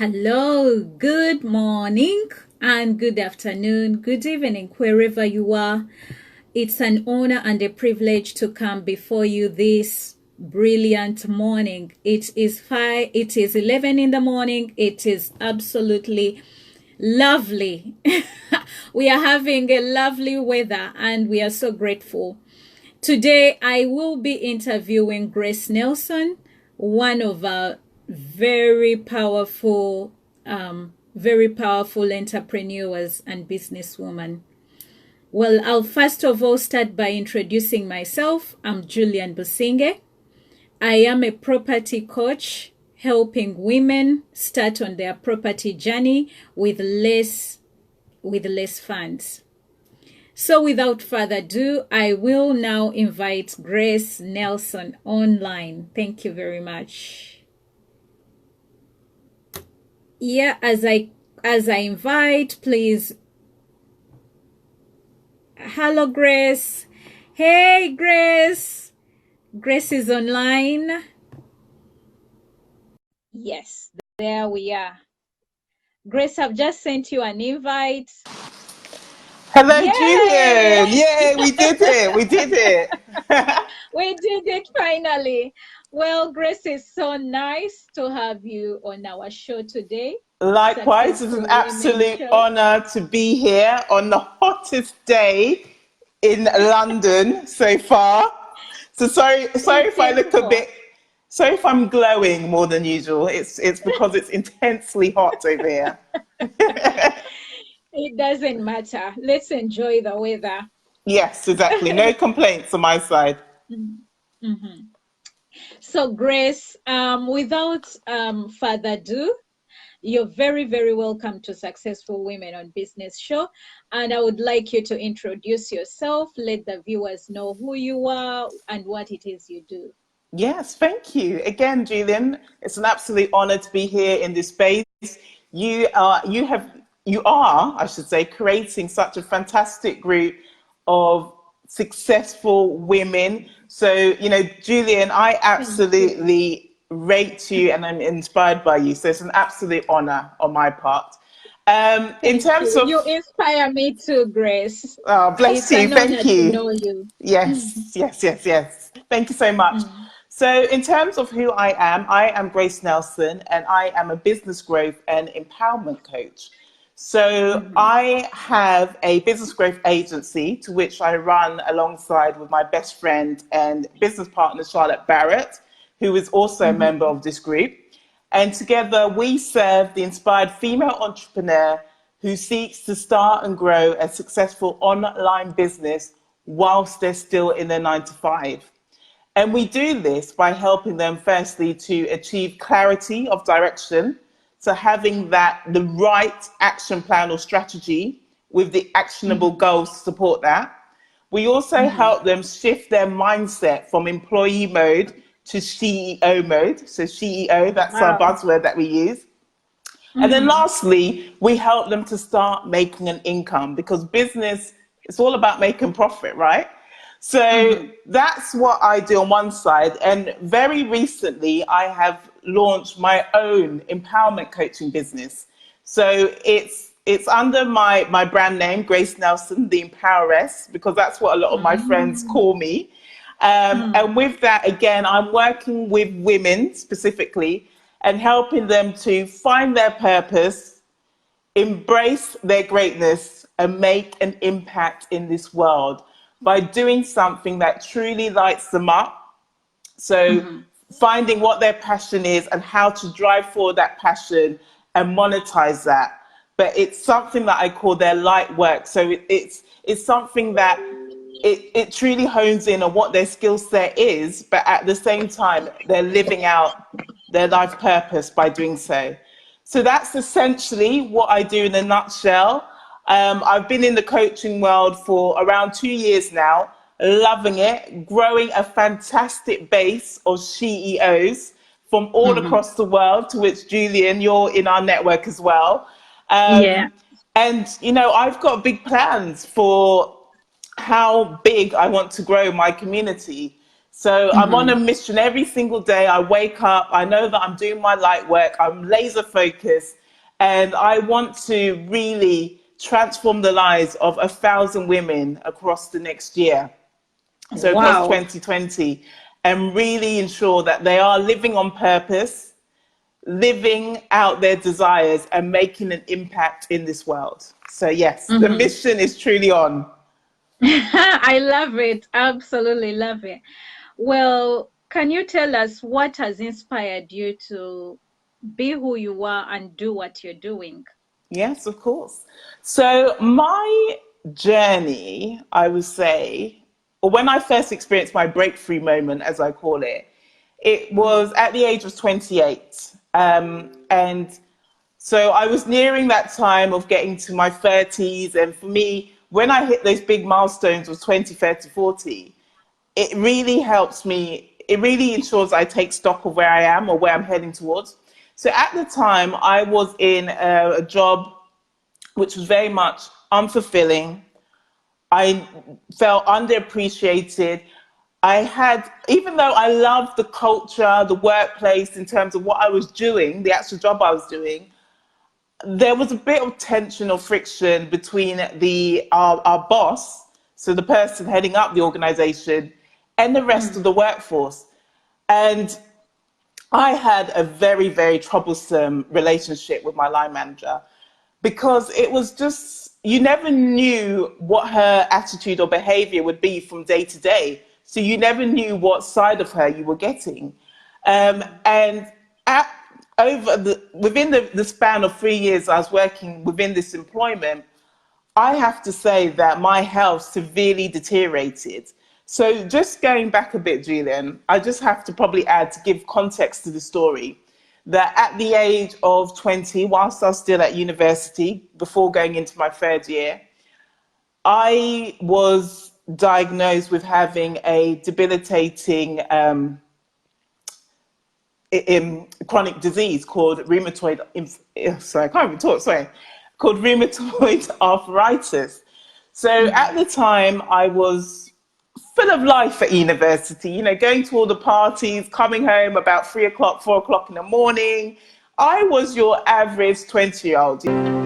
Hello, good morning and good afternoon, good evening, wherever you are. It's an honor and a privilege to come before you this brilliant morning. It is 11 in the morning. It is absolutely lovely. We are having a lovely weather and we are so grateful. Today, I will be interviewing Grace Nelson, one of our very powerful entrepreneurs and businesswoman. Well, I'll first of all start by introducing myself. I'm Julian Businge. I am a property coach helping women start on their property journey with less funds. So without further ado, I will now invite Grace Nelson online. Thank you very much. Yeah, as I invite, please. Hello, Grace. Hey, Grace. Grace is online. Yes, there we are. Grace, I've just sent you an invite. Hello, Julian. Yay, we did it. We did it. We did it finally. Well, Grace, it's so nice to have you on our show today. Likewise, it's an absolute honor to be here on the hottest day in London so far. So sorry if I look a bit, sorry if I'm glowing more than usual. It's because it's intensely hot over here. It doesn't matter. Let's enjoy the weather. Yes, exactly. No complaints on my side. Mm-hmm. So, Grace, without further ado, you're very, very welcome to Successful Women on Business Show. And I would like you to introduce yourself, let the viewers know who you are and what it is you do. Yes, thank you. Again, Julian, it's an absolute honor to be here in this space. You are, I should say, creating such a fantastic group of successful women. So, Julian, I absolutely rate you and I'm inspired by you. So it's an absolute honor on my part. In terms of... You inspire me too, Grace. Oh, bless you. Thank you. To know you. Yes. Thank you so much. So in terms of who I am Grace Nelson, and I am a business growth and empowerment coach. So I have a business growth agency to which I run alongside with my best friend and business partner, Charlotte Barrett, who is also a member of this group. And together we serve the inspired female entrepreneur who seeks to start and grow a successful online business whilst they're still in their 9-to-5. And we do this by helping them firstly to achieve clarity of direction. So having the right action plan or strategy with the actionable goals to support that. We also help them shift their mindset from employee mode to CEO mode. So CEO, that's our buzzword that we use. And then lastly, we help them to start making an income because business, it's all about making profit, right? So that's what I do on one side. And very recently, I have launched my own empowerment coaching business. So it's under my brand name, Grace Nelson, the Empoweress, because that's what a lot of my friends call me. And with that, again, I'm working with women specifically and helping them to find their purpose, embrace their greatness, and make an impact in this world by doing something that truly lights them up. So finding what their passion is and how to drive forward that passion and monetize that. But it's something that I call their light work. So it's something that it truly hones in on what their skill set is, but at the same time, they're living out their life purpose by doing so. So that's essentially what I do in a nutshell. I've been in the coaching world for around 2 years now, loving it, growing a fantastic base of CEOs from all across the world, to which, Julian, you're in our network as well. And, I've got big plans for how big I want to grow my community. So I'm on a mission every single day. I wake up, I know that I'm doing my light work, I'm laser focused, and I want to really transform the lives of 1,000 women across the next year. So across Wow. 2020, and really ensure that they are living on purpose, living out their desires, and making an impact in this world. So yes, the mission is truly on. I love it. Absolutely love it. Well, can you tell us what has inspired you to be who you are and do what you're doing? Yes, of course. So my journey, I would say, or when I first experienced my breakthrough moment, as I call it, it was at the age of 28. And so I was nearing that time of getting to my 30s. And for me, when I hit those big milestones of 20, 30, 40, it really helps me. It really ensures I take stock of where I am or where I'm heading towards. So at the time, I was in a job which was very much unfulfilling. I felt underappreciated. I had, even though I loved the culture, the workplace, in terms of what I was doing, the actual job I was doing, there was a bit of tension or friction between our boss, so the person heading up the organization, and the rest of the workforce. And I had a very, very troublesome relationship with my line manager because it was just, you never knew what her attitude or behavior would be from day to day. So you never knew what side of her you were getting. And within the span of 3 years I was working within this employment, I have to say that my health severely deteriorated. So just going back a bit, Julian, I just have to probably add, to give context to the story, that at the age of 20, whilst I was still at university, before going into my third year, I was diagnosed with having a debilitating chronic disease called called rheumatoid arthritis. So at the time, I was full of life at university, you know, going to all the parties, coming home about 3 o'clock, 4 o'clock in the morning. I was your average 20-year-old.